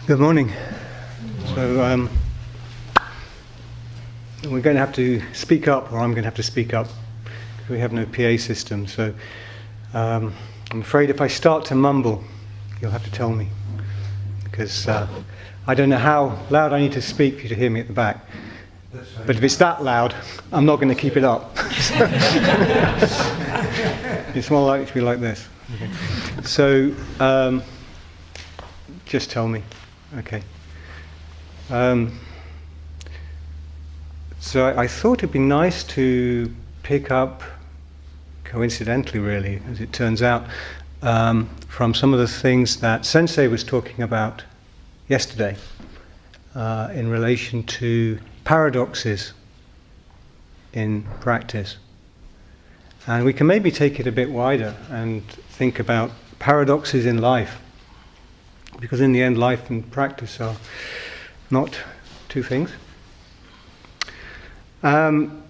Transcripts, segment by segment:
Good morning. So we're going to have to speak up, or I'm going to have to speak up, because we have no PA system. So I'm afraid if I start to mumble, you'll have to tell me, because I don't know how loud I need to speak for you to hear me at the back. But if it's that loud, I'm not going to keep it up. It's more likely to be like this. Okay. So just tell me. Okay. So I thought it'd be nice to pick up, coincidentally really, as it turns out, from some of the things that Sensei was talking about yesterday in relation to paradoxes in practice. And we can maybe take it a bit wider and think about paradoxes in life. Because in the end, life and practice are not two things. And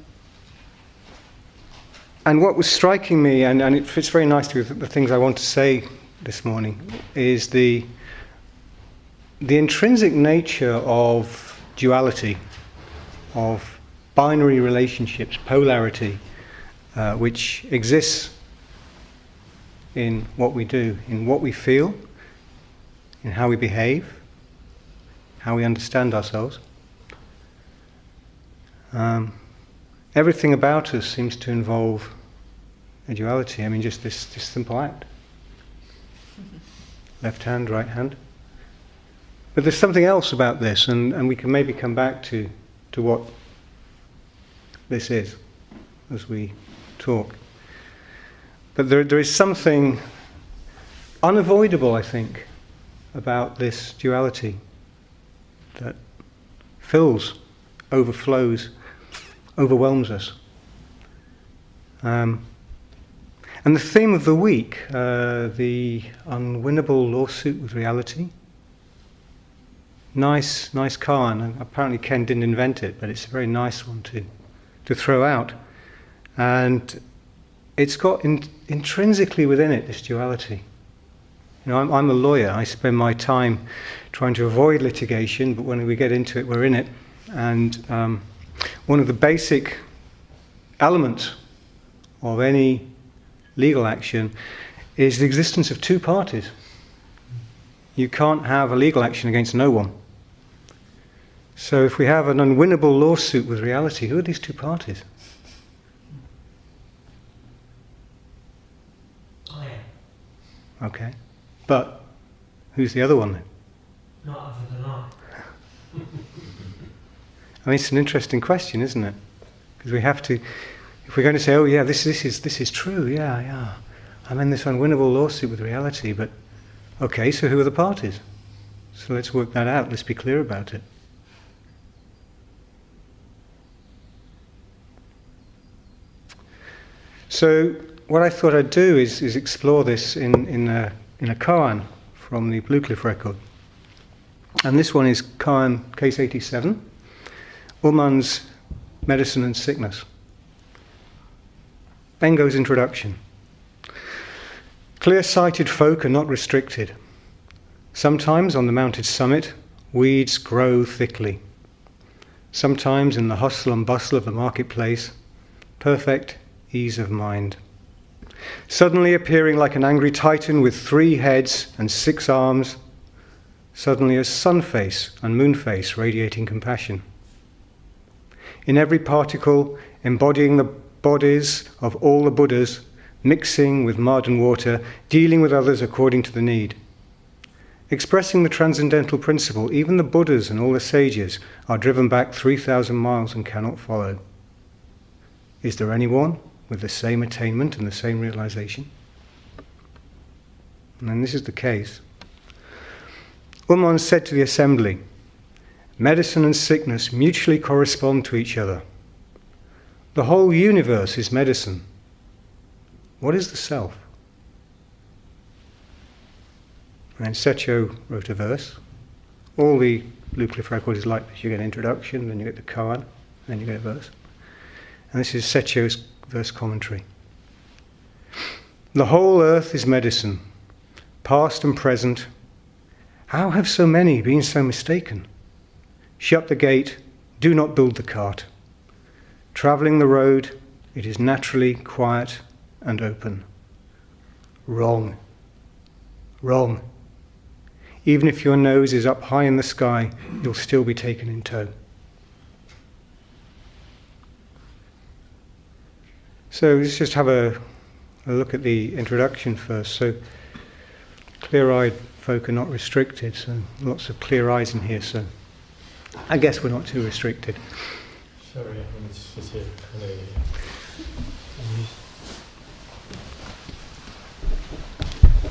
what was striking me, and it fits very nicely with the things I want to say this morning, is the intrinsic nature of duality, of binary relationships, polarity, which exists in what we do, in what we feel, in how we behave, how we understand ourselves. Everything about us seems to involve a duality. I mean, just this simple act. Left hand, right hand. But there's something else about this, and we can maybe come back to what this is as we talk. But there is something unavoidable, I think, about this duality that fills, overflows, overwhelms us. And the theme of the week, the unwinnable lawsuit with reality. Nice koan. Apparently Ken didn't invent it, but it's a very nice one to throw out. And it's got intrinsically within it this duality. You know, I'm a lawyer. I spend my time trying to avoid litigation, but when we get into it, we're in it. And one of the basic elements of any legal action is the existence of two parties. You can't have a legal action against no one. So if we have an unwinnable lawsuit with reality, who are these two parties? I am. Okay. But who's the other one then? Not other than I. I mean, it's an interesting question, isn't it? Because we have to, if we're going to say, oh yeah, this is true, yeah, I'm in this unwinnable lawsuit with reality, but okay, so who are the parties? So let's work that out, let's be clear about it. So what I thought I'd do is explore this in a koan from the Blue Cliff record. And this one is koan case 87, Uman's Medicine and Sickness. Bengo's introduction. Clear-sighted folk are not restricted. Sometimes on the mountain summit, weeds grow thickly. Sometimes in the hustle and bustle of the marketplace, perfect ease of mind. Suddenly appearing like an angry titan with 3 heads and 6 arms, suddenly a sun face and moon face radiating compassion. In every particle embodying the bodies of all the Buddhas, mixing with mud and water, dealing with others according to the need. Expressing the transcendental principle, even the Buddhas and all the sages are driven back 3,000 miles and cannot follow. Is there anyone with the same attainment and the same realization? And then this is the case. Uman said to the assembly, medicine and sickness mutually correspond to each other. The whole universe is medicine. What is the self? And then Secho wrote a verse. All the Blue Cliff record is like this. You get an introduction, then you get the koan, then you get a verse. And this is Secho's verse commentary. The whole earth is medicine, past and present, How have so many been so mistaken? Shut the gate, do not build the cart. Travelling the road, it is naturally quiet and open. Wrong. Wrong. Even if your nose is up high in the sky, you'll still be taken in tow. So let's just have a look at the introduction first. So, clear-eyed folk are not restricted, so lots of clear eyes in here, so I guess we're not too restricted. Sorry, it's just here.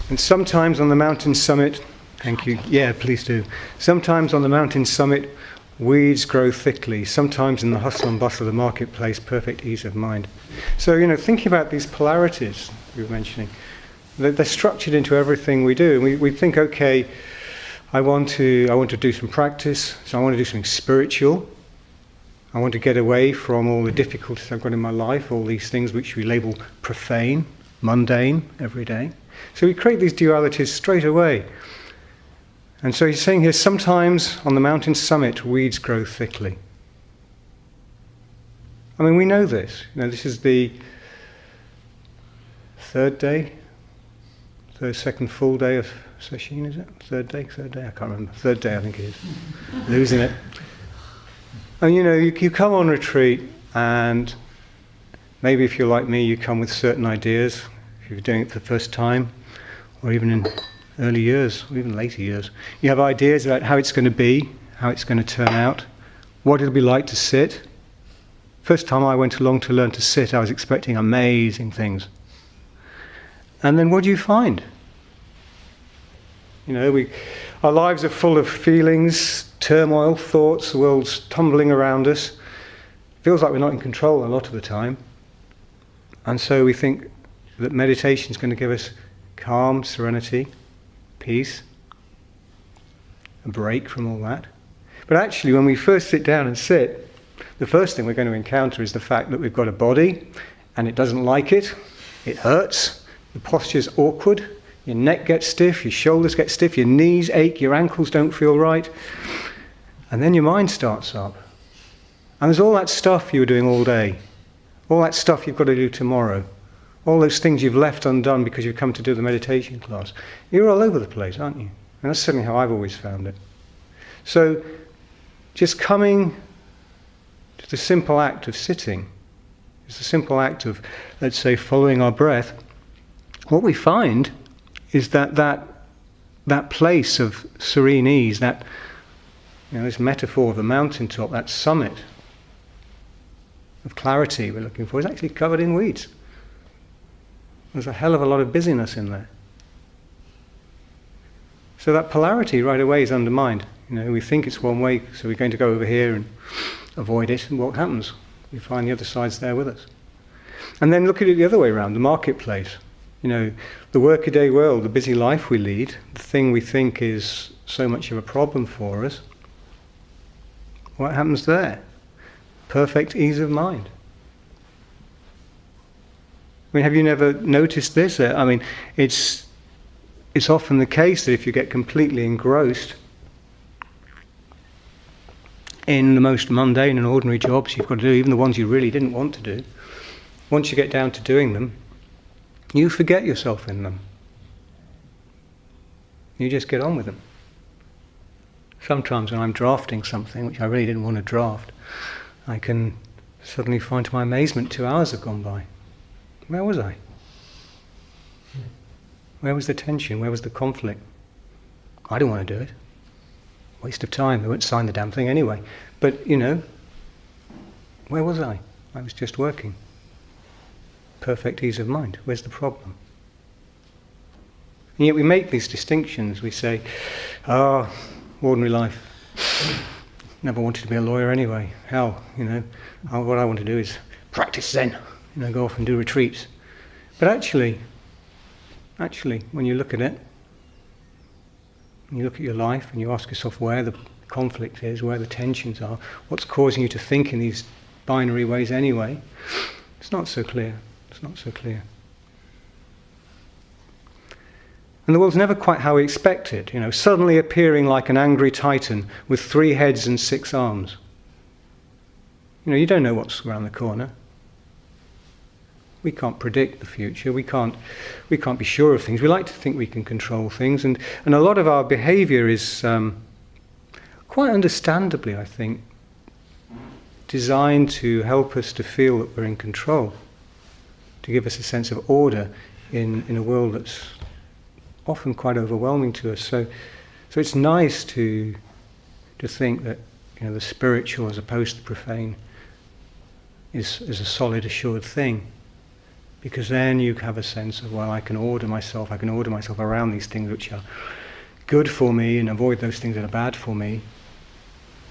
And sometimes on the mountain summit, thank you, yeah, please do. Sometimes on the mountain summit, weeds grow thickly. Sometimes in the hustle and bustle of the marketplace, perfect ease of mind. So, thinking about these polarities you were mentioning, they're structured into everything we do. We think, okay, I want to do some practice, so I want to do something spiritual. I want to get away from all the difficulties I've got in my life, all these things which we label profane, mundane, every day. So we create these dualities straight away. And so he's saying here, sometimes on the mountain summit, weeds grow thickly. I mean, we know this. This is the second full day of sesshin, is it? Third day, I can't remember. Third day, I think it is. Losing it. And you come on retreat, and maybe if you're like me, you come with certain ideas. If you're doing it for the first time, or even in early years, or even later years, you have ideas about how it's going to be, how it's going to turn out, what it'll be like to sit. First time I went along to learn to sit, I was expecting amazing things. And then what do you find? Our lives are full of feelings, turmoil, thoughts, the world's tumbling around us. Feels like we're not in control a lot of the time. And so we think that meditation is going to give us calm, serenity, peace, a break from all that. But actually, when we first sit down and sit, the first thing we're going to encounter is the fact that we've got a body, and it doesn't like it, it hurts, the posture's awkward, your neck gets stiff, your shoulders get stiff, your knees ache, your ankles don't feel right, and then your mind starts up. And there's all that stuff you were doing all day, all that stuff you've got to do tomorrow, all those things you've left undone because you've come to do the meditation class. You're all over the place, aren't you? And that's certainly how I've always found it. So, just coming to the simple act of sitting, it's the simple act of, let's say, following our breath. What we find is that place of serene ease, that this metaphor of the mountaintop, that summit of clarity we're looking for, is actually covered in weeds. There's a hell of a lot of busyness in there. So that polarity right away is undermined. We think it's one way, so we're going to go over here and avoid it, and what happens? We find the other side's there with us. And then look at it the other way around, the marketplace. The workaday world, the busy life we lead, the thing we think is so much of a problem for us. What happens there? Perfect ease of mind. Have you never noticed this? It's often the case that if you get completely engrossed in the most mundane and ordinary jobs you've got to do, even the ones you really didn't want to do, once you get down to doing them, you forget yourself in them. You just get on with them. Sometimes when I'm drafting something which I really didn't want to draft, I can suddenly find to my amazement 2 hours have gone by. Where was I? Where was the tension? Where was the conflict? I didn't want to do it. Waste of time. They won't sign the damn thing anyway. But, where was I? I was just working. Perfect ease of mind. Where's the problem? And yet we make these distinctions. We say, ordinary life. Never wanted to be a lawyer anyway. Hell, what I want to do is practice Zen. Go off and do retreats. But actually, when you look at it, you look at your life and you ask yourself where the conflict is, where the tensions are, what's causing you to think in these binary ways anyway, it's not so clear. It's not so clear. And the world's never quite how we expect it, suddenly appearing like an angry titan with 3 heads and 6 arms. You don't know what's around the corner. We can't predict the future. We can't be sure of things. We like to think we can control things, and a lot of our behaviour is quite understandably, I think, designed to help us to feel that we're in control, to give us a sense of order in a world that's often quite overwhelming to us. So it's nice to think that the spiritual as opposed to the profane is a solid, assured thing, because then you have a sense of, well, I can order myself around these things which are good for me and avoid those things that are bad for me,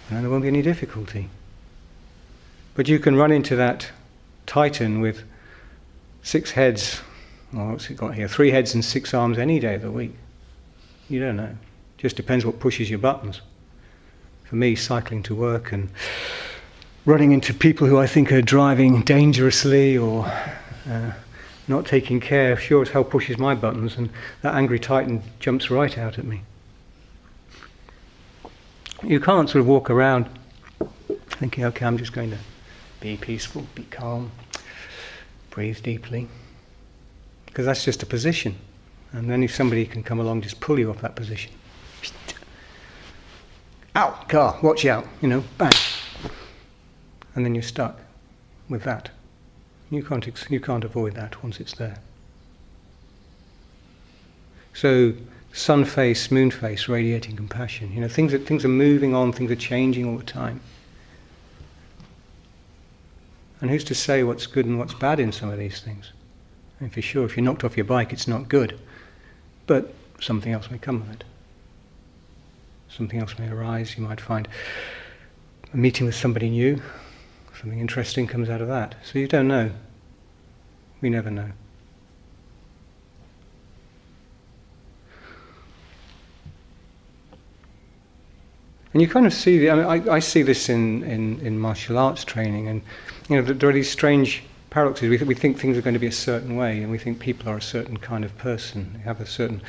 and then there won't be any difficulty. But you can run into that titan with 6 heads, well, what's it got here? 3 heads and 6 arms any day of the week. You don't know. Just depends what pushes your buttons. For me, cycling to work and running into people who I think are driving dangerously or not taking care, sure as hell pushes my buttons, and that angry titan jumps right out at me. You can't sort of walk around thinking, okay, I'm just going to be peaceful, be calm, breathe deeply. Because that's just a position. And then if somebody can come along, just pull you off that position. Ow, car, watch out, bang. And then you're stuck with that. You can't avoid that once it's there. So, sun face, moon face, radiating compassion. Things are moving on, things are changing all the time. And who's to say what's good and what's bad in some of these things? And for sure, if you're knocked off your bike, it's not good. But something else may come of it. Something else may arise. You might find a meeting with somebody new. Something interesting comes out of that. So you don't know. We never know. And you kind of see, I see this in martial arts training, and there are these strange paradoxes. We think things are going to be a certain way, and we think people are a certain kind of person. They have a certain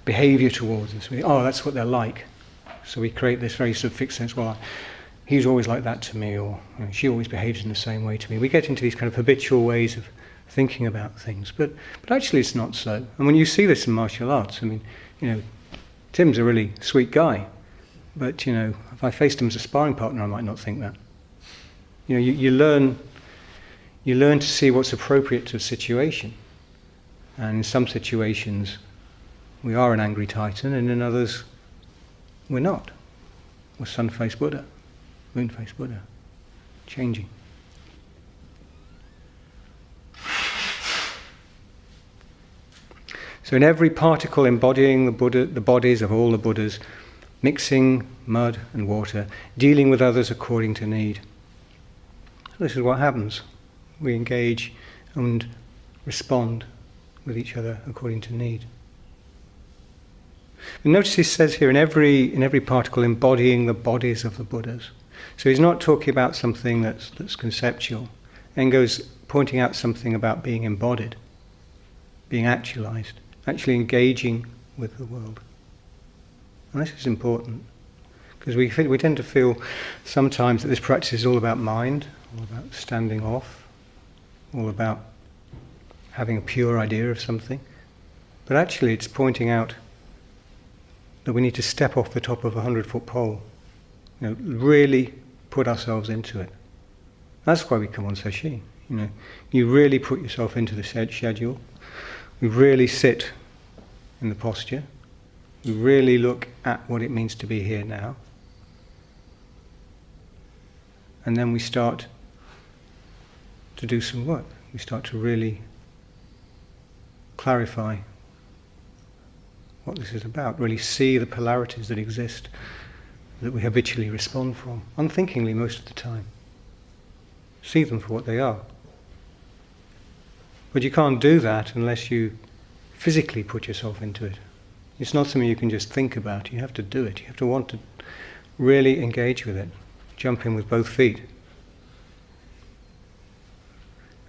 behaviour towards us. That's what they're like. So we create this very sort of fixed sense, well, he's always like that to me, or she always behaves in the same way to me. We get into these kind of habitual ways of thinking about things, but actually it's not so. And when you see this in martial arts, Tim's a really sweet guy, but if I faced him as a sparring partner, I might not think that. You learn to see what's appropriate to a situation, and in some situations we are an angry titan, and in others we're not. We're sun-faced Buddha, moon-faced Buddha, changing. So in every particle embodying the bodies of all the Buddhas, mixing mud and water, dealing with others according to need. This is what happens. We engage and respond with each other according to need. And notice he says here, in every particle embodying the bodies of the Buddhas. So he's not talking about something that's conceptual, and goes pointing out something about being embodied, being actualized, actually engaging with the world. And this is important, because we tend to feel sometimes that this practice is all about mind, all about standing off, all about having a pure idea of something. But actually it's pointing out that we need to step off the top of a 100-foot pole, really put ourselves into it. That's why we come on sesshin. You really put yourself into the schedule. We really sit in the posture. We really look at what it means to be here now. And then we start to do some work. We start to really clarify what this is about, really see the polarities that exist, that we habitually respond from, unthinkingly most of the time. See them for what they are. But you can't do that unless you physically put yourself into it. It's not something you can just think about. You have to do it. You have to want to really engage with it. Jump in with both feet.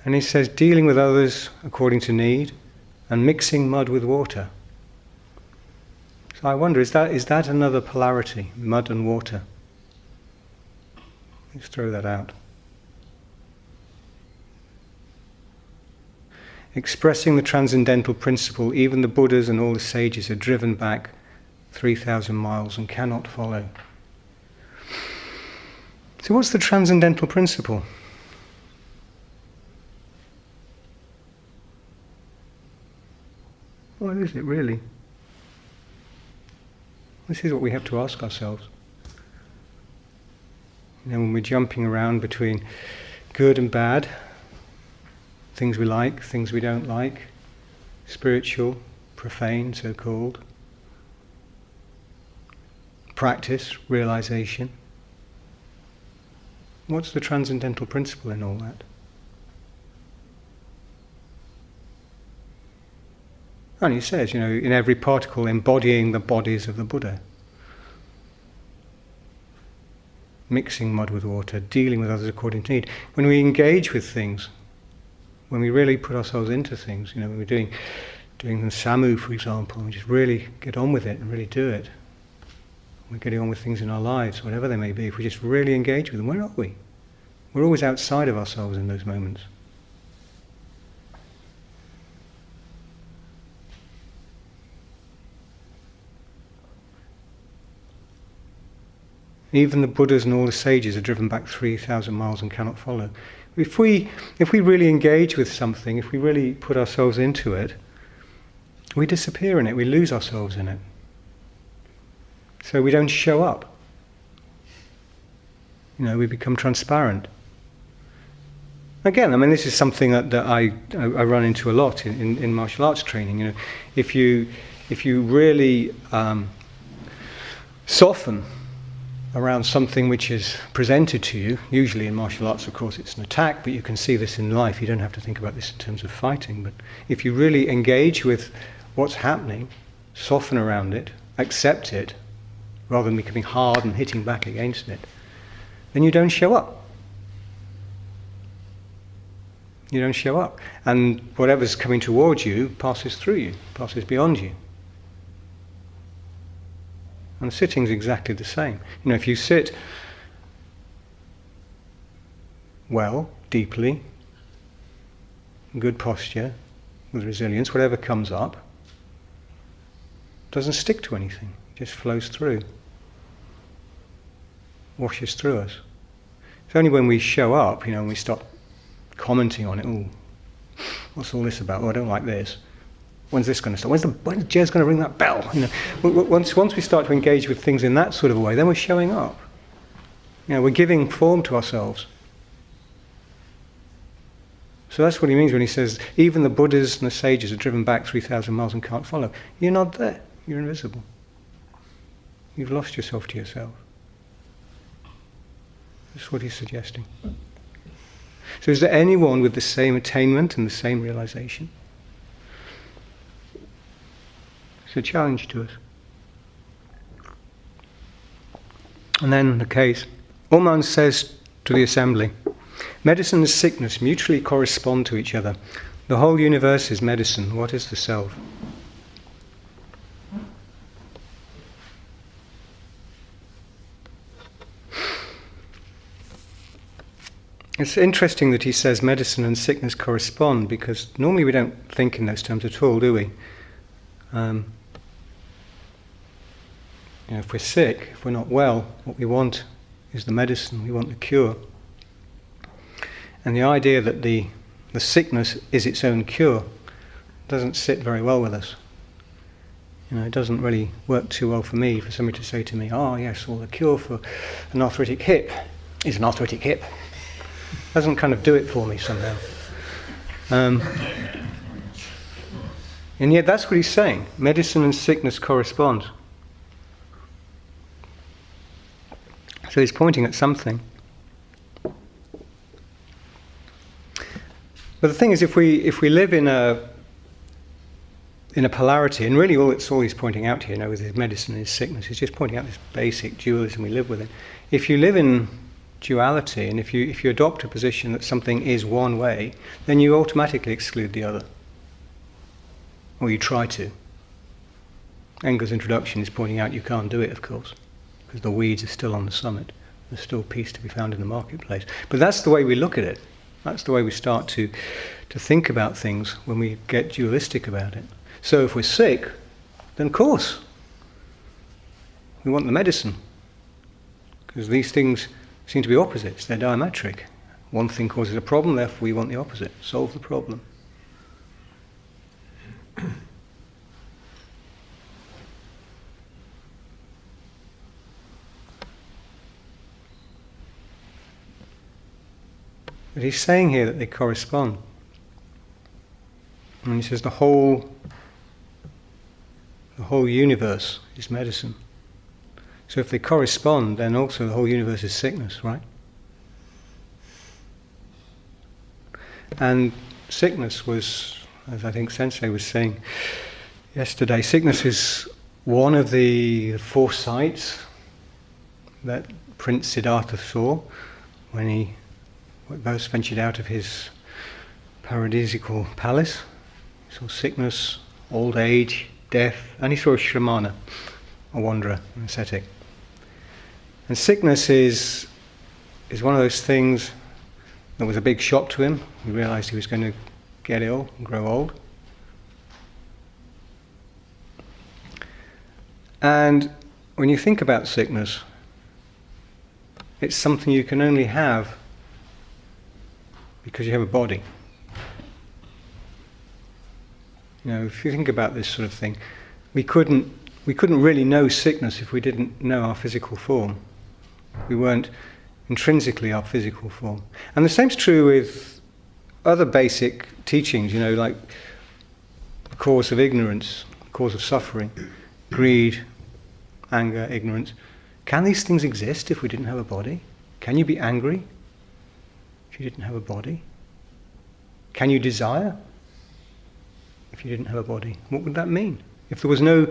And he says, dealing with others according to need and mixing mud with water. So I wonder, is that another polarity, mud and water? Let's throw that out. Expressing the transcendental principle, even the Buddhas and all the sages are driven back 3,000 miles and cannot follow. So what's the transcendental principle? What is it really? This is what we have to ask ourselves. You know, when we're jumping around between good and bad, things we like, things we don't like, spiritual, profane, so-called, practice, realization. What's the transcendental principle in all that? And he says, you know, in every particle embodying the bodies of the Buddha. Mixing mud with water, dealing with others according to need. When we engage with things, when we really put ourselves into things, you know, when we're doing the samu, for example, we just really get on with it and really do it. We're getting on with things in our lives, whatever they may be. If we just really engage with them, where are we? We're always outside of ourselves in those moments. Even the Buddhas and all the sages are driven back 3,000 miles and cannot follow. If we really engage with something, if we really put ourselves into it, we disappear in it, we lose ourselves in it. So we don't show up. You know, we become transparent. Again, I mean, this is something that I run into a lot in martial arts training. You know, if you really soften around something which is presented to you, usually in martial arts, of course, it's an attack, but you can see this in life. You don't have to think about this in terms of fighting. But if you really engage with what's happening, soften around it, accept it, rather than becoming hard and hitting back against it, then you don't show up. You don't show up. And whatever's coming towards you passes through you, passes beyond you. And sitting's exactly the same. You know, if you sit well, deeply, good posture, with resilience, whatever comes up, doesn't stick to anything, just flows through, washes through us. It's only when we show up, you know, and we start commenting on it, oh, what's all this about? Oh, I don't like this. When's this going to start? When's Jez going to ring that bell? You know, once we start to engage with things in that sort of a way, then we're showing up. You know, we're giving form to ourselves. So that's what he means when he says, even the Buddhas and the sages are driven back 3,000 miles and can't follow. You're not there. You're invisible. You've lost yourself to yourself. That's what he's suggesting. So is there anyone with the same attainment and the same realization? It's a challenge to us. And then the case. Orman says to the assembly, medicine and sickness mutually correspond to each other. The whole universe is medicine. What is the self? It's interesting that he says medicine and sickness correspond, because normally we don't think in those terms at all, do we? You know, if we're sick, if we're not well, what we want is the medicine, we want the cure. And the idea that the sickness is its own cure doesn't sit very well with us. You know, it doesn't really work too well for me, for somebody to say to me, oh yes, well the cure for an arthritic hip is an arthritic hip. Doesn't kind of do it for me somehow. And yet that's what he's saying. Medicine and sickness correspond. So he's pointing at something. But the thing is, if we live in a polarity, and really all he's pointing out here, you know, with his medicine and his sickness, he's just pointing out this basic dualism we live within. If you live in duality, and if you adopt a position that something is one way, then you automatically exclude the other. Or you try to. Engel's introduction is pointing out you can't do it, of course, because the weeds are still on the summit. There's still peace to be found in the marketplace. But that's the way we look at it. That's the way we start to think about things when we get dualistic about it. So if we're sick, then of course we want the medicine, because these things seem to be opposites. They're diametric. One thing causes a problem, therefore we want the opposite. Solve the problem. But he's saying here that they correspond. And he says the whole universe is medicine. So if they correspond, then also the whole universe is sickness, right? And sickness was, as I think Sensei was saying yesterday, sickness is one of the four sights that Prince Siddhartha saw when he first ventured out of his paradisical palace. He saw sickness, old age, death, and he saw a shramana, a wanderer, an ascetic. And sickness is one of those things that was a big shock to him. He realized he was going to get ill and grow old. And when you think about sickness, it's something you can only have because you have a body. You know, if you think about this sort of thing, we couldn't really know sickness if we didn't know our physical form. We weren't intrinsically our physical form. And the same's true with other basic teachings, you know, like the cause of ignorance, cause of suffering, greed, anger, ignorance. Can these things exist if we didn't have a body? Can you be angry if you didn't have a body? Can you desire if you didn't have a body? What would that mean? If there was no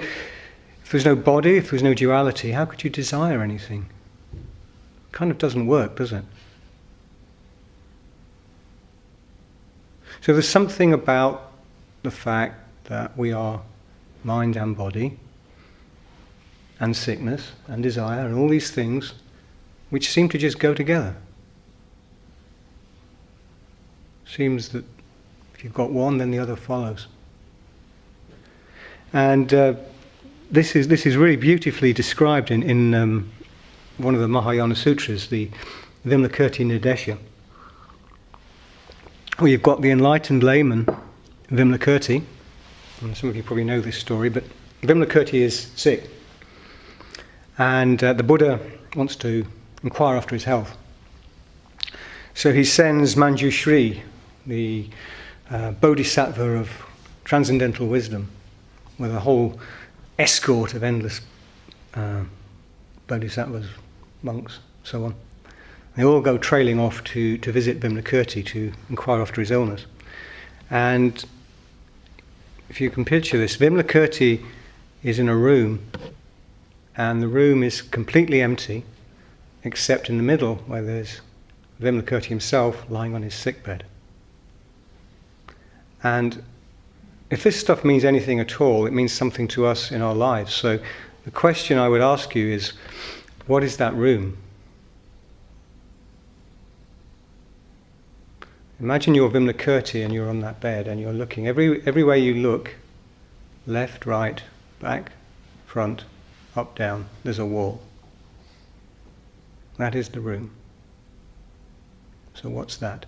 body, if there was no duality, how could you desire anything? It kind of doesn't work, does it? So there's something about the fact that we are mind and body, and sickness and desire and all these things which seem to just go together. Seems that if you've got one, then the other follows. And this is really beautifully described in one of the Mahayana sutras, the Vimalakirti Nidesha, where you've got the enlightened layman, Vimalakirti, and some of you probably know this story, but Vimalakirti is sick. And the Buddha wants to inquire after his health. So he sends Manjushri, the bodhisattva of transcendental wisdom, with a whole escort of endless bodhisattvas, monks, so on. They all go trailing off to visit Vimalakirti to inquire after his illness. And if you can picture this, Vimalakirti is in a room, and the room is completely empty, except in the middle where there's Vimalakirti himself lying on his sickbed. And if this stuff means anything at all, it means something to us in our lives. So the question I would ask you is, what is that room? Imagine you're Vimalakirti and you're on that bed and you're looking. Every way you look, left, right, back, front, up, down, there's a wall. That is the room. So what's that?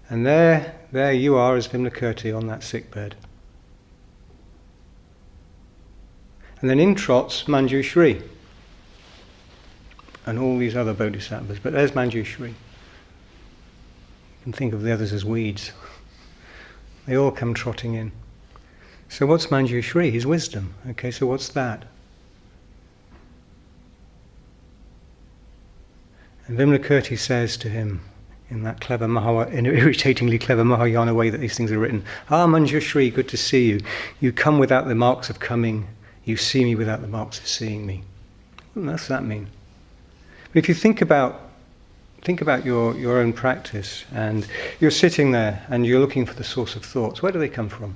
And there you are as Vimalakirti on that sickbed. And then in trots Manjushri and all these other bodhisattvas, but there's Manjushri. You can think of the others as weeds. They all come trotting in. So what's Manjushri? His wisdom. Okay, so what's that? And Vimalakirti says to him, in that irritatingly clever Mahayana way that these things are written, Manjushri, good to see you. You come without the marks of coming. You see me without the marks of seeing me. What does that mean? But if you think about your own practice, and you're sitting there and you're looking for the source of thoughts, where do they come from?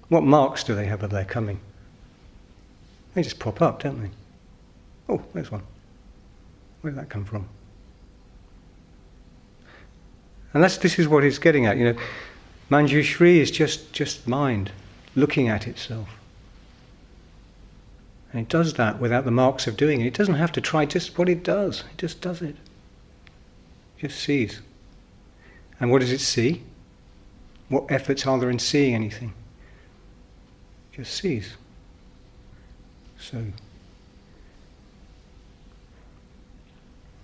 What marks do they have of their coming? They just pop up, don't they? Oh, there's one. Where did that come from? And this is what he's getting at. Manjushri is just mind looking at itself. And it does that without the marks of doing it. It doesn't have to try, just what it does. It just does it. It just sees. And what does it see? What efforts are there in seeing anything? It just sees. So,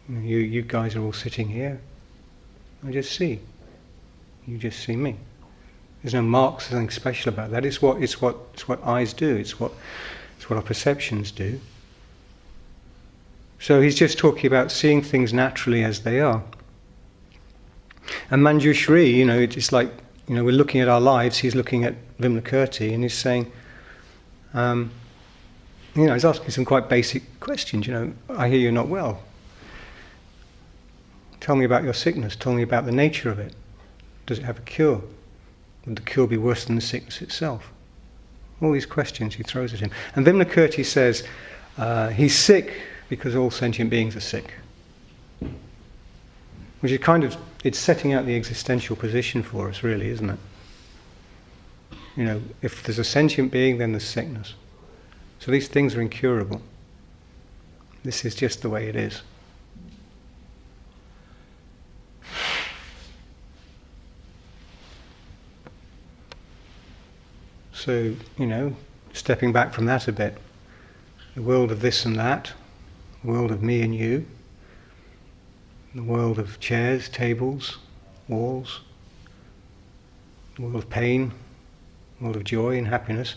you guys are all sitting here. I just see. You just see me. There's no marks, there's nothing special about that. It's what eyes do. It's what our perceptions do. So he's just talking about seeing things naturally as they are. And Manjushri, it's like, we're looking at our lives. He's looking at Vimalakirti, and he's saying, he's asking some quite basic questions. I hear you're not well. Tell me about your sickness. Tell me about the nature of it. Does it have a cure? Would the cure be worse than the sickness itself? All these questions he throws at him. And Vimalakirti says, he's sick because all sentient beings are sick. Which is it's setting out the existential position for us, really, isn't it? If there's a sentient being, then there's sickness. So these things are incurable. This is just the way it is. So, stepping back from that a bit, the world of this and that, the world of me and you, the world of chairs, tables, walls, the world of pain, the world of joy and happiness.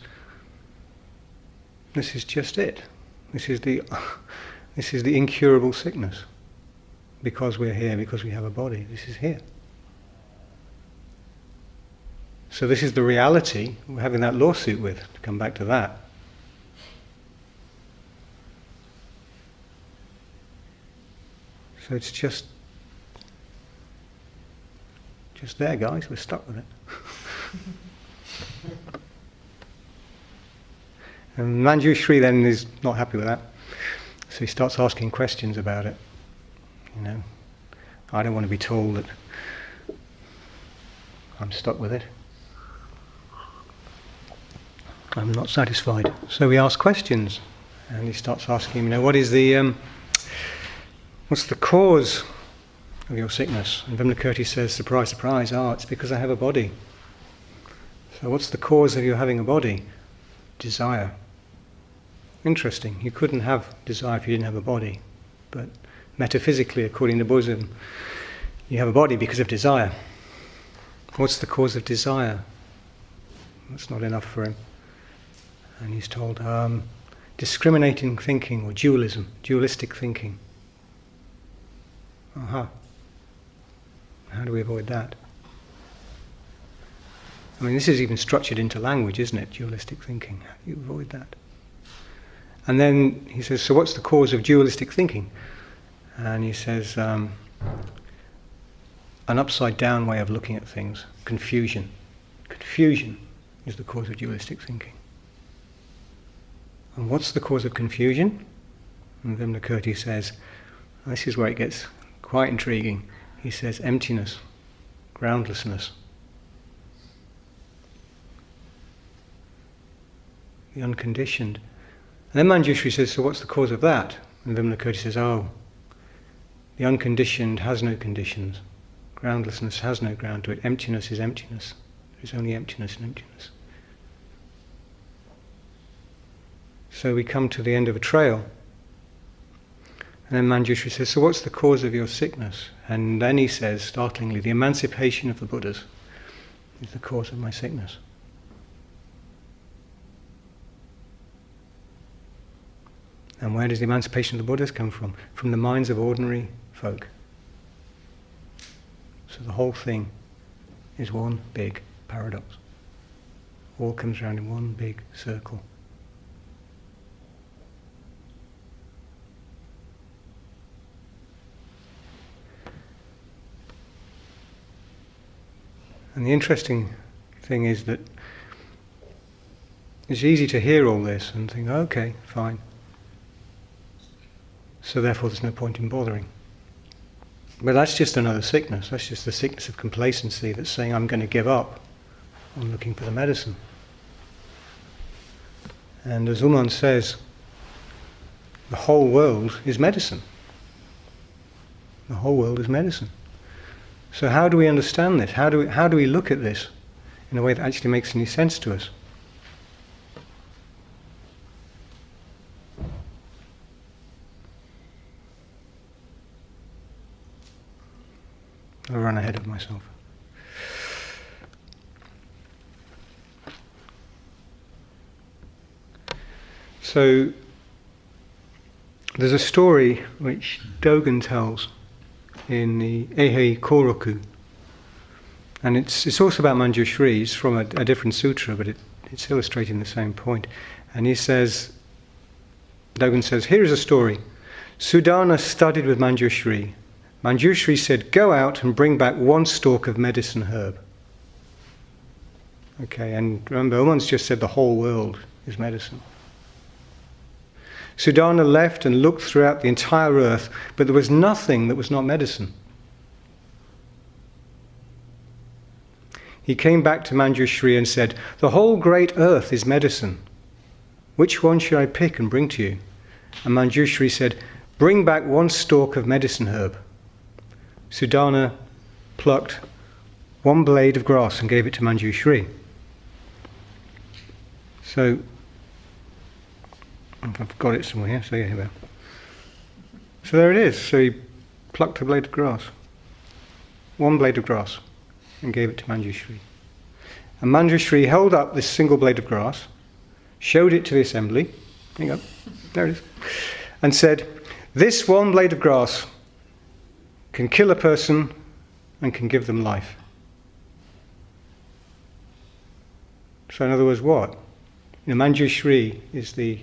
This is just it. This is the incurable sickness. Because we're here, because we have a body, this is here. So this is the reality we're having that lawsuit with, to come back to that. So it's just there, guys, we're stuck with it. And Manjushri then is not happy with that. So he starts asking questions about it. I don't want to be told that I'm stuck with it. I'm not satisfied. So we ask questions, and he starts asking him, what's the cause of your sickness? And Vimalakirti says, surprise, surprise, it's because I have a body. So what's the cause of you having a body? Desire. Interesting. You couldn't have desire if you didn't have a body. But metaphysically, according to Buddhism, you have a body because of desire. What's the cause of desire? That's not enough for him. And he's told, discriminating thinking or dualism, dualistic thinking. How do we avoid that? This is even structured into language, isn't it? Dualistic thinking. How do you avoid that? And then he says, so what's the cause of dualistic thinking? And he says, an upside down way of looking at things. Confusion. Confusion is the cause of dualistic thinking. And what's the cause of confusion? And Vimalakirti says, this is where it gets quite intriguing. He says, emptiness, groundlessness. The unconditioned. And then Manjushri says, so what's the cause of that? And Vimalakirti says, the unconditioned has no conditions. Groundlessness has no ground to it. Emptiness is emptiness. There's only emptiness and emptiness. So we come to the end of a trail. And then Manjushri says, so what's the cause of your sickness? And then he says, startlingly, the emancipation of the Buddhas is the cause of my sickness. And where does the emancipation of the Buddhas come from? From the minds of ordinary folk. So the whole thing is one big paradox. All comes around in one big circle. And the interesting thing is that It's easy to hear all this and think, okay, fine. So therefore there's no point in bothering. But that's just another sickness. That's just the sickness of complacency that's saying I'm going to give up on looking for the medicine. And as Uman says, the whole world is medicine. The whole world is medicine. So how do we understand this? How do we look at this in a way that actually makes any sense to us? I'll run ahead of myself. So there's a story which Dogen tells in the Eihei Koroku, and it's also about Manjushri. It's from a different sutra, but it's illustrating the same point. And he says, Dogen says, here is a story. Sudana studied with Manjushri. Manjushri said, go out and bring back one stalk of medicine herb. Okay, and remember, Oman's just said the whole world is medicine. Sudana left and looked throughout the entire earth, but there was nothing that was not medicine. He came back to Manjushri and said, the whole great earth is medicine. Which one should I pick and bring to you? And Manjushri said, bring back one stalk of medicine herb. Sudana plucked one blade of grass and gave it to Manjushri. So, I've got it somewhere here, so yeah, here we are. So there it is. So he plucked a blade of grass, one blade of grass, and gave it to Manjushri. And Manjushri held up this single blade of grass, showed it to the assembly, hang on, there it is, and said, this one blade of grass can kill a person and can give them life. So in other words, what? Manjushri is the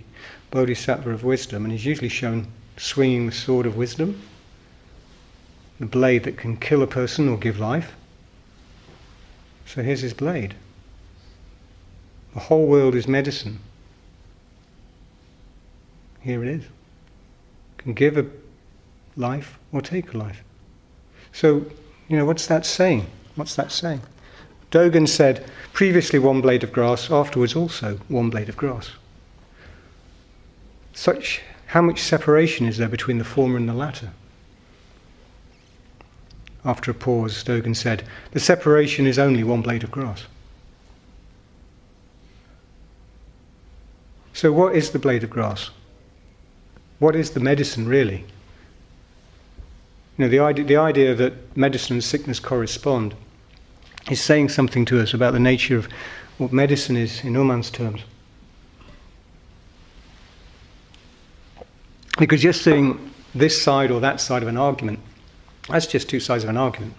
Bodhisattva of wisdom, and he's usually shown swinging the sword of wisdom, the blade that can kill a person or give life. So here's his blade. The whole world is medicine. Here it is. Can give a life or take a life. So, what's that saying? What's that saying? Dogen said, previously one blade of grass, afterwards also one blade of grass. How much separation is there between the former and the latter? After a pause, Dogen said, the separation is only one blade of grass. So what is the blade of grass? What is the medicine really? The idea that medicine and sickness correspond is saying something to us about the nature of what medicine is in Oman's terms. Because just seeing this side or that side of an argument, that's just two sides of an argument.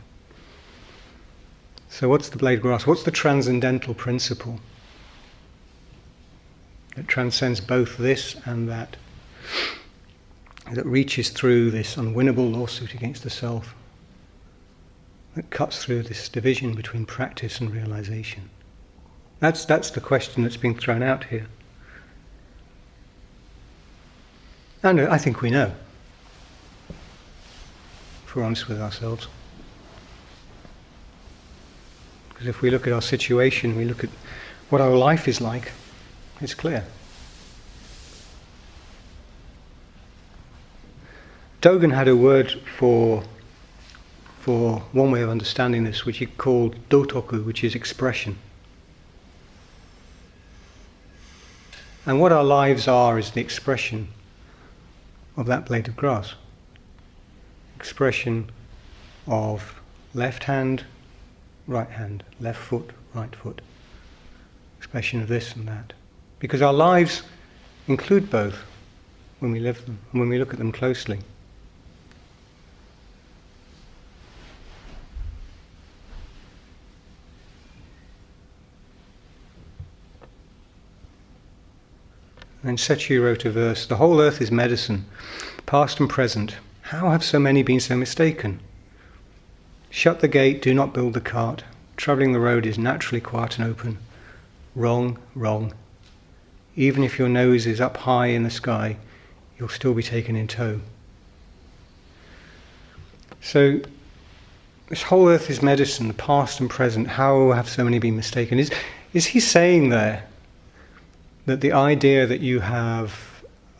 So what's the blade of grass? What's the transcendental principle that transcends both this and that reaches through this unwinnable lawsuit against the self, that cuts through this division between practice and realization? That's the question that's being thrown out here. And I think we know, if we're honest with ourselves. Because if we look at our situation, we look at what our life is like, it's clear. Dogen had a word for one way of understanding this, which he called dotoku, which is expression. And what our lives are is the expression of that blade of grass. Expression of left hand, right hand, left foot, right foot. Expression of this and that. Because our lives include both when we live them and when we look at them closely. And Setchi wrote a verse, the whole earth is medicine, past and present. How have so many been so mistaken? Shut the gate, do not build the cart. Travelling the road is naturally quiet and open. Wrong, wrong. even if your nose is up high in the sky, you'll still be taken in tow. So, this whole earth is medicine, the past and present. How have so many been mistaken? Is he saying there that the idea that you have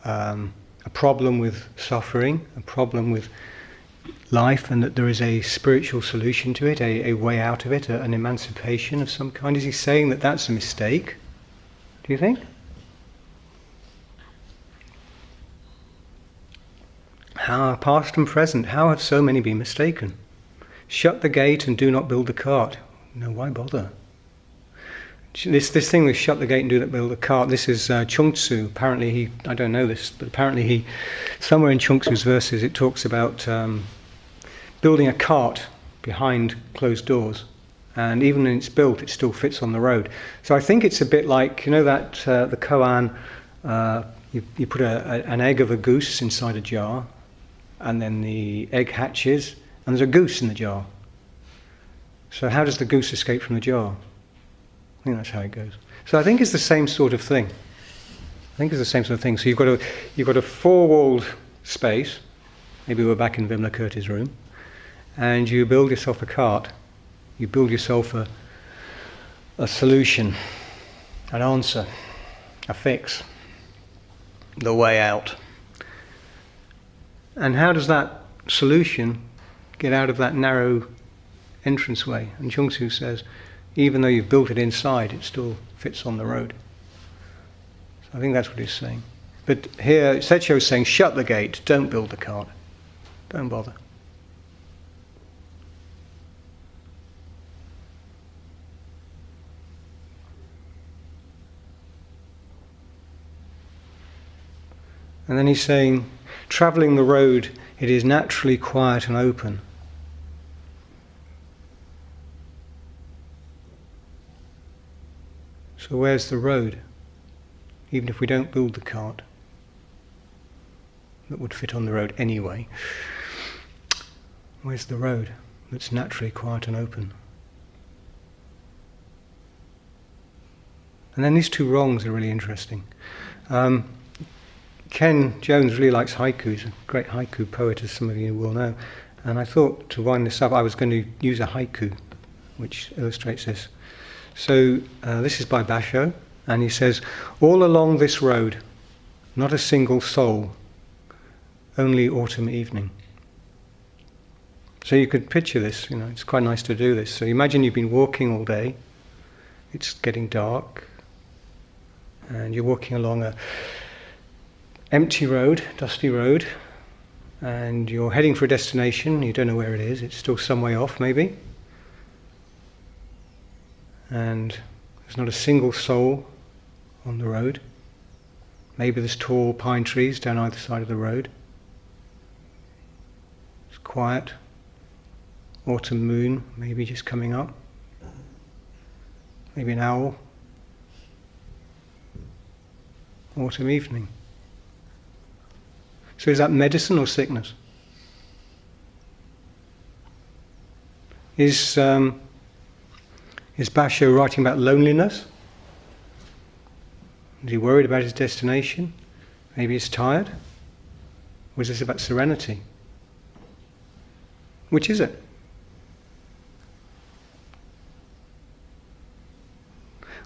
a problem with suffering, a problem with life, and that there is a spiritual solution to it, a way out of it, an emancipation of some kind? Is he saying that that's a mistake? Do you think? How, past and present, how have so many been mistaken? Shut the gate and do not build the cart. No, why bother? This thing with shut the gate and do not build the cart, this is Chung Tzu. Apparently I don't know this, but apparently somewhere in Chung Tzu's verses it talks about building a cart behind closed doors. And even when it's built, it still fits on the road. So I think it's a bit like, you know that the koan, you put an egg of a goose inside a jar, and then the egg hatches, and there's a goose in the jar. So how does the goose escape from the jar? I think that's how it goes. So I think it's the same sort of thing. So you've got a four-walled space. Maybe we're back in Vimla Kurti's room, and you build yourself a cart. You build yourself a solution, an answer, a fix, the way out. And how does that solution get out of that narrow entranceway? And Chung Tzu says, even though you've built it inside, it still fits on the road. So I think that's what he's saying. But here, Setcho is saying, shut the gate, don't build the cart. Don't bother. And then he's saying, travelling the road, it is naturally quiet and open. So where's the road? Even if we don't build the cart, that would fit on the road anyway. Where's the road that's naturally quiet and open? And then these two wrongs are really interesting. Ken Jones really likes haiku. He's a great haiku poet, as some of you will know. And I thought to wind this up, I was going to use a haiku, which illustrates this. So this is by Basho, and he says, all along this road, not a single soul, only autumn evening. So you could picture this, it's quite nice to do this. So imagine you've been walking all day, it's getting dark, and you're walking along a empty road, dusty road, and you're heading for a destination, you don't know where it is, it's still some way off maybe, and there's not a single soul on the road. Maybe there's tall pine trees down either side of the road. It's quiet, autumn moon maybe just coming up, maybe an owl, autumn evening. So is that medicine or sickness? Is Basho writing about loneliness? Is he worried about his destination? Maybe he's tired? Or is this about serenity? Which is it?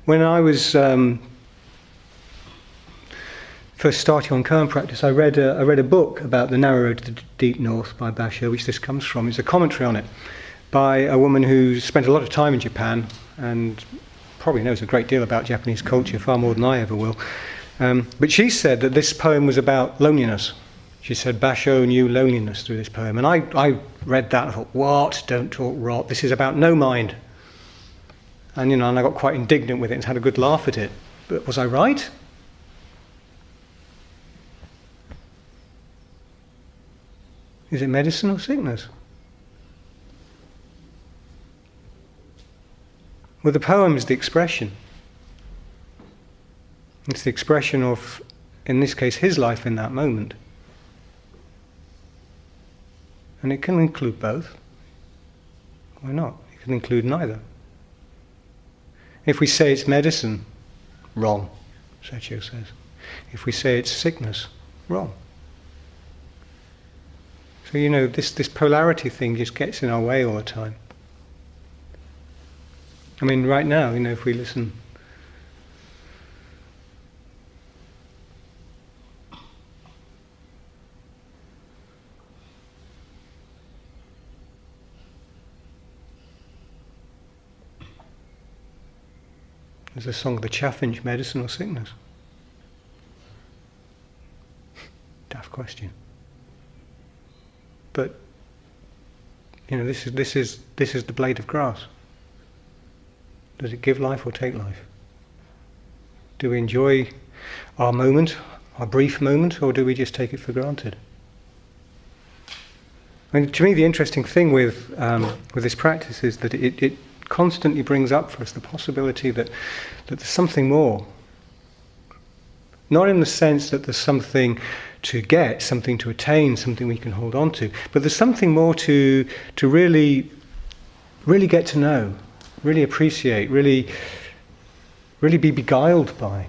When I was first starting on koan practice, I read a book about the narrow road to the deep north by Basho, which this comes from. It's a commentary on it by a woman who spent a lot of time in Japan and probably knows a great deal about Japanese culture, far more than I ever will. But she said that this poem was about loneliness. She said Basho knew loneliness through this poem. And I read that and I thought, what? Don't talk rot. This is about no mind. And and I got quite indignant with it and had a good laugh at it. But was I right? Is it medicine or sickness? Well, the poem is the expression. It's the expression of, in this case, his life in that moment. And it can include both. Why not? It can include neither. If we say it's medicine, wrong. Sechio says. If we say it's sickness, wrong. So this polarity thing just gets in our way all the time. I mean, right now, if we listen, there's a song, The Chaffinch, Medicine or Sickness? Daft question. But this is the blade of grass. Does it give life or take life? Do we enjoy our moment, our brief moment, or do we just take it for granted? I mean, to me, the interesting thing with this practice is that it constantly brings up for us the possibility that there's something more. Not in the sense that there's something to get, something to attain, something we can hold on to, but there's something more to really get to know, really appreciate, really be beguiled by.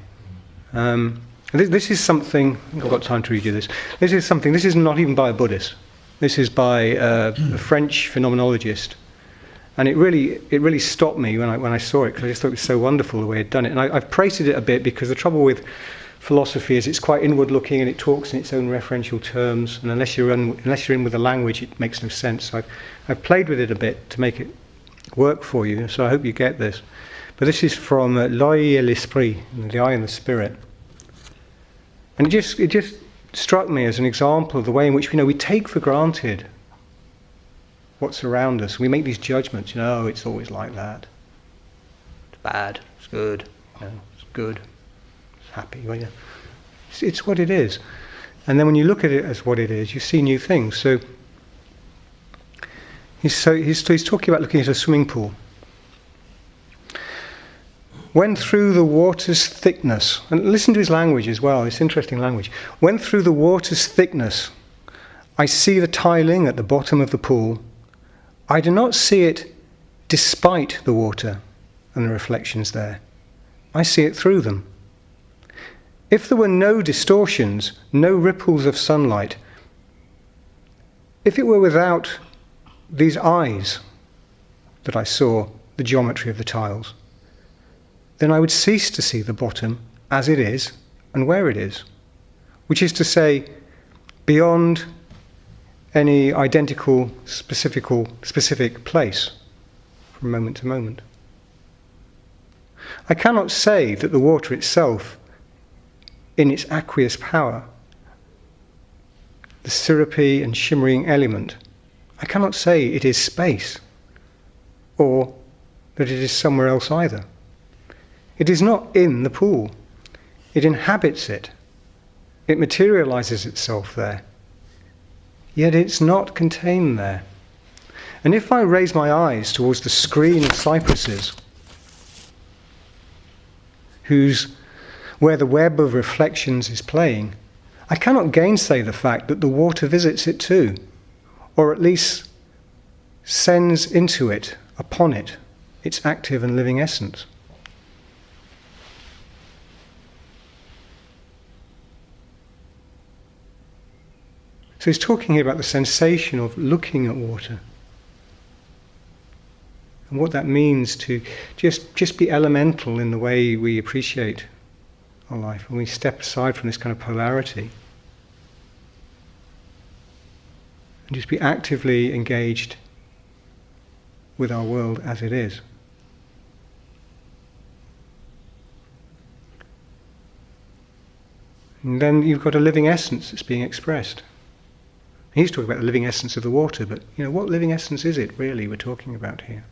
This is something, I think I've got time to read you this. This is not even by a Buddhist. This is by a French phenomenologist. And it really stopped me when I saw it, because I just thought it was so wonderful the way he'd done it. And I've praised it a bit, because the trouble with philosophy is it's quite inward looking and it talks in its own referential terms, and unless you're in with the language, it makes no sense. So I've played with it a bit to make it work for you, so I hope you get this. But this is from L'œil et l'esprit, the eye and the spirit. And it just struck me as an example of the way in which we take for granted what's around us. We make these judgments, it's always like that. It's bad, it's good, it's good, it's happy. Well, it's what it is. And then when you look at it as what it is, you see new things. So he's talking about looking at a swimming pool. When through the water's thickness, and listen to his language as well, it's interesting language. When through the water's thickness I see the tiling at the bottom of the pool, I do not see it despite the water and the reflections there. I see it through them. If there were no distortions, no ripples of sunlight, if it were without these eyes that I saw the geometry of the tiles, then I would cease to see the bottom as it is and where it is, which is to say, beyond any identical, specific place from moment to moment. I cannot say that the water itself, in its aqueous power, the syrupy and shimmering element, I cannot say it is space, or that it is somewhere else either. It is not in the pool. It inhabits it. It materializes itself there. Yet it's not contained there. And if I raise my eyes towards the screen of cypresses, where the web of reflections is playing, I cannot gainsay the fact that the water visits it too, or at least sends into it, upon it, its active and living essence. So he's talking here about the sensation of looking at water, and what that means to just be elemental in the way we appreciate our life, when we step aside from this kind of polarity and just be actively engaged with our world as it is. And then you've got a living essence that's being expressed. He's talking about the living essence of the water, but what living essence is it really we're talking about here?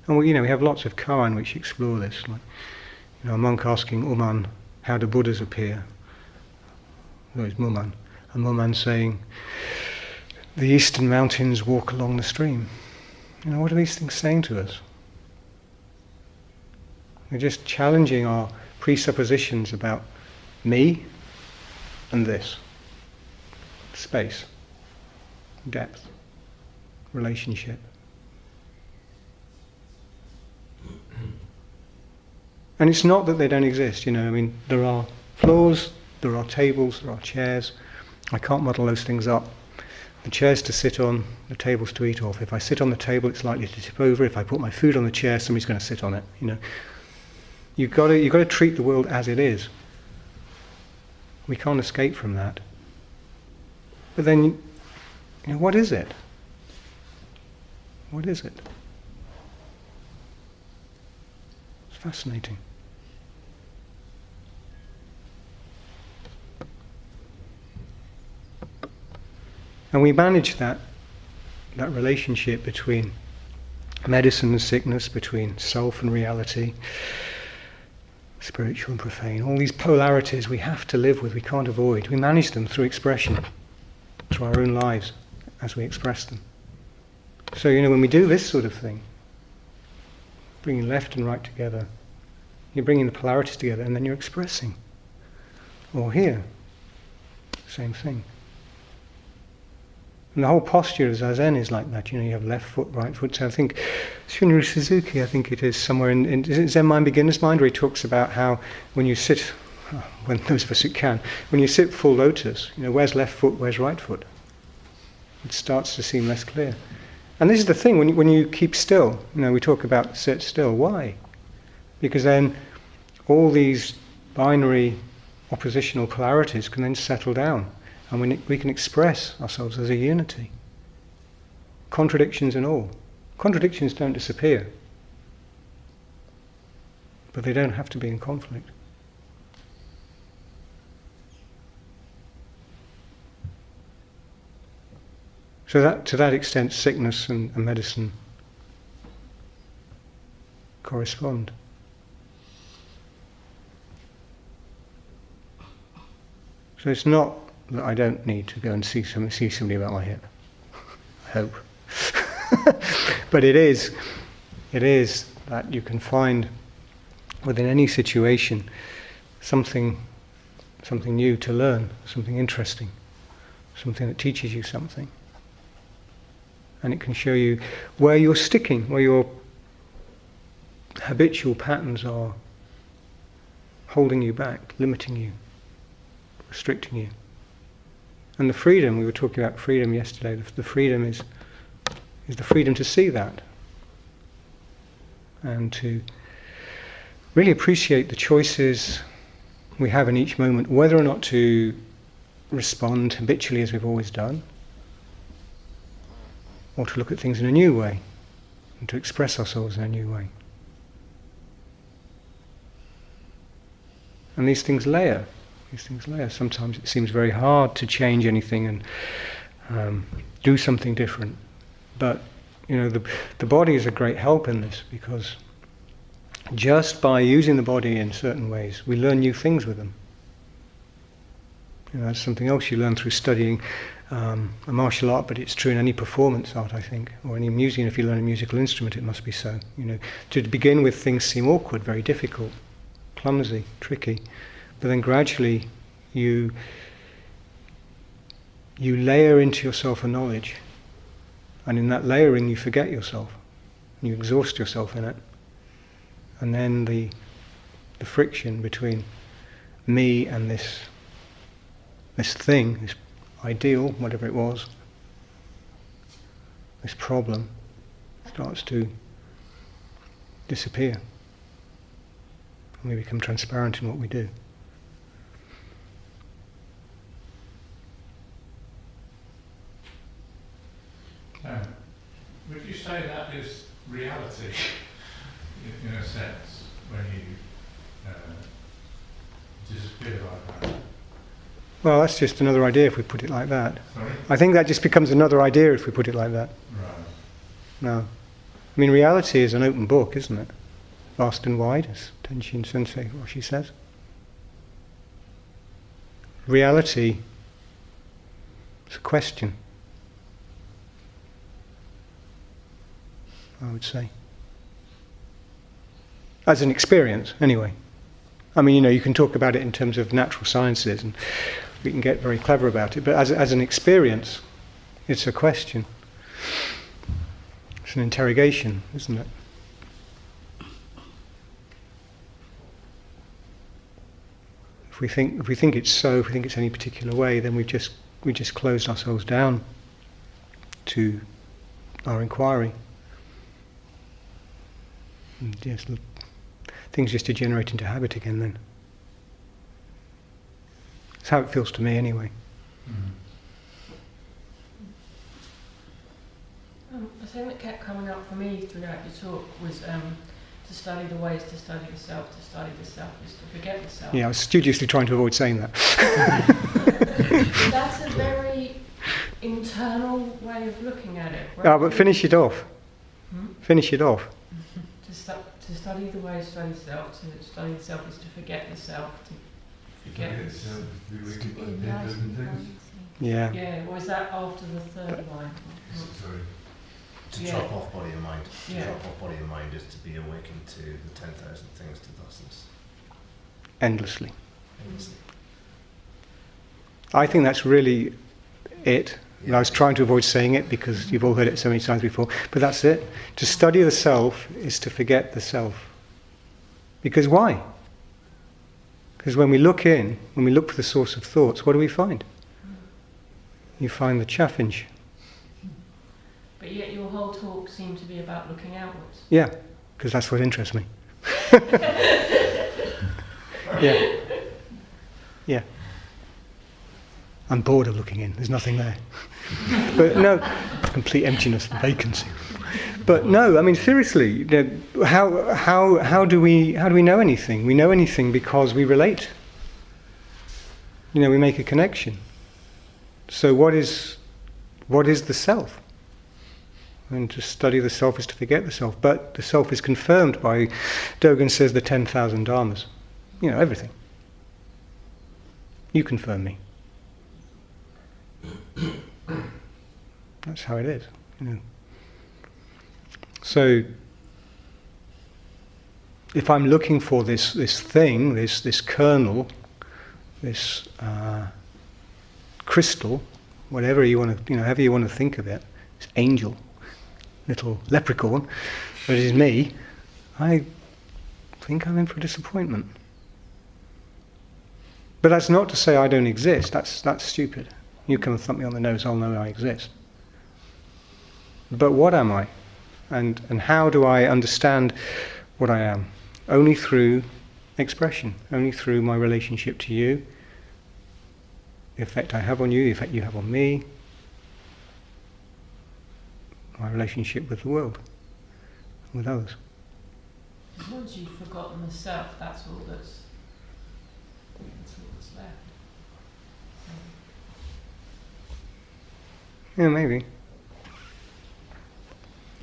And we have lots of koan which explore this, like a monk asking Uman, how do Buddhas appear? No, it's Muman. And Muman saying, the eastern mountains walk along the stream. What are these things saying to us? They're just challenging our presuppositions about me and this. Space, depth, relationship. And it's not that they don't exist, I mean, there are floors, there are tables, there are chairs. I can't muddle those things up. The chair's to sit on, the table's to eat off. If I sit on the table, it's likely to tip over. If I put my food on the chair, somebody's going to sit on it, You've got to treat the world as it is. We can't escape from that. But then, what is it? What is it? It's fascinating. And we manage that relationship between medicine and sickness, between self and reality, spiritual and profane. All these polarities we have to live with, we can't avoid. We manage them through expression, through our own lives, as we express them. So, when we do this sort of thing, bringing left and right together, you're bringing the polarities together and then you're expressing. Or here, same thing. And the whole posture of Zazen is like that. You have left foot, right foot. So I think Shunryu Suzuki, I think it is somewhere in is it Zen Mind, Beginner's Mind, where he talks about how when you sit, when those of us who can, when you sit full lotus, where's left foot, where's right foot? It starts to seem less clear. And this is the thing, when you keep still, we talk about sit still. Why? Because then all these binary oppositional polarities can then settle down. And we can express ourselves as a unity. Contradictions and all. Contradictions don't disappear. But they don't have to be in conflict. So that, to that extent, sickness and medicine correspond. So it's not that I don't need to go and see somebody about my hip. I hope. But it is that you can find within any situation something new to learn, something interesting, something that teaches you something. And it can show you where you're sticking, where your habitual patterns are holding you back, limiting you, restricting you. And the freedom, we were talking about freedom yesterday, the freedom is the freedom to see that and to really appreciate the choices we have in each moment, whether or not to respond habitually as we've always done, or to look at things in a new way and to express ourselves in a new way. And these things layer. Sometimes it seems very hard to change anything and do something different. But the body is a great help in this, because just by using the body in certain ways, we learn new things with them. That's something else you learn through studying a martial art, but it's true in any performance art, I think, or any music. If you learn a musical instrument, it must be so. To begin with, things seem awkward, very difficult, clumsy, tricky. But then gradually you layer into yourself a knowledge, and in that layering you forget yourself, and you exhaust yourself in it, and then the friction between me and this thing, this ideal, whatever it was, this problem, starts to disappear, and we become transparent in what we do. Would you say that is reality, in a sense, when you disappear like that? Well, that's just another idea if we put it like that. Sorry? I think that just becomes another idea if we put it like that. Right. No. I mean, reality is an open book, isn't it? Vast and wide, as Tenshin Sensei Roshi says. Reality is a question, I would say. As an experience, anyway. I mean, you can talk about it in terms of natural sciences, and we can get very clever about it, but as an experience, it's a question. It's an interrogation, isn't it? If we think it's so, if we think it's any particular way, then we just closed ourselves down to our inquiry. And yes, things just degenerate into habit again then. That's how it feels to me anyway. A thing that kept coming up for me throughout your talk was to study the ways to study the self. To study the self is to forget the self. Yeah, I was studiously trying to avoid saying that. That's a very internal way of looking at it. Ah, but finish it off. Finish it off. To study the way to study the self, to study the self is to forget the self, to forget the self. Yeah. Yeah, or is that after the third line? To Yeah. drop off body and mind. To Yeah. drop off body and mind is to be awakened to the 10,000 things to thusness. Endlessly. Endlessly. I think that's really it. And Yeah. I was trying to avoid saying it because you've all heard it so many times before. But that's it. To study the self is to forget the self. Because why? Because when we look for the source of thoughts, what do we find? You find the chaffinch. But yet your whole talk seemed to be about looking outwards. Yeah, because that's what interests me. Yeah. Yeah. I'm bored of looking in. There's nothing there. But no, complete emptiness and vacancy. But no, I mean seriously, how do we know anything? We know anything because we relate. We make a connection. So what is the self? And to study the self is to forget the self. But the self is confirmed by, Dogen says, the 10,000 dharmas. Everything. You confirm me. That's how it is. So, if I'm looking for this thing, this kernel, this crystal, whatever you want to, however you want to think of it, this angel, little leprechaun, that is me, I think I'm in for disappointment. But that's not to say I don't exist. That's stupid. You come and thump me on the nose, I'll know I exist. But what am I? And how do I understand what I am? Only through expression, only through my relationship to you, the effect I have on you, the effect you have on me, my relationship with the world, with others. Once you've forgotten the self, that's all that's left. Yeah, maybe.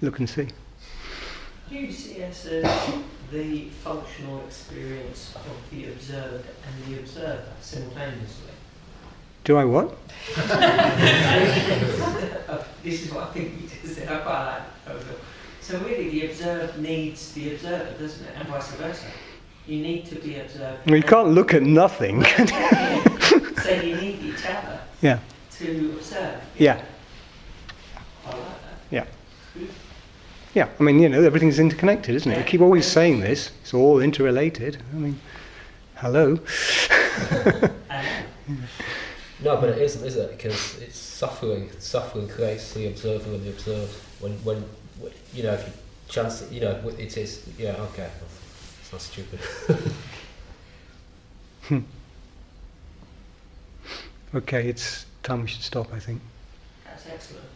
Look and see. Do you see as the functional experience of the observed and the observer simultaneously? Do I what? This is what I think you just said. I quite like that. So really the observed needs the observer, doesn't it? And vice versa. You need to be observed. We can't look at nothing. So you need each other Yeah. to observe. Yeah. I like that. Yeah. Yeah, I mean, everything's interconnected, isn't it? We keep always saying this. It's all interrelated. I mean, hello. No, but it isn't, is it? Because it's suffering. Suffering creates the observer and the observed. When if you chance, it is. Yeah, okay. It's not stupid. Okay, it's time we should stop, I think. That's excellent.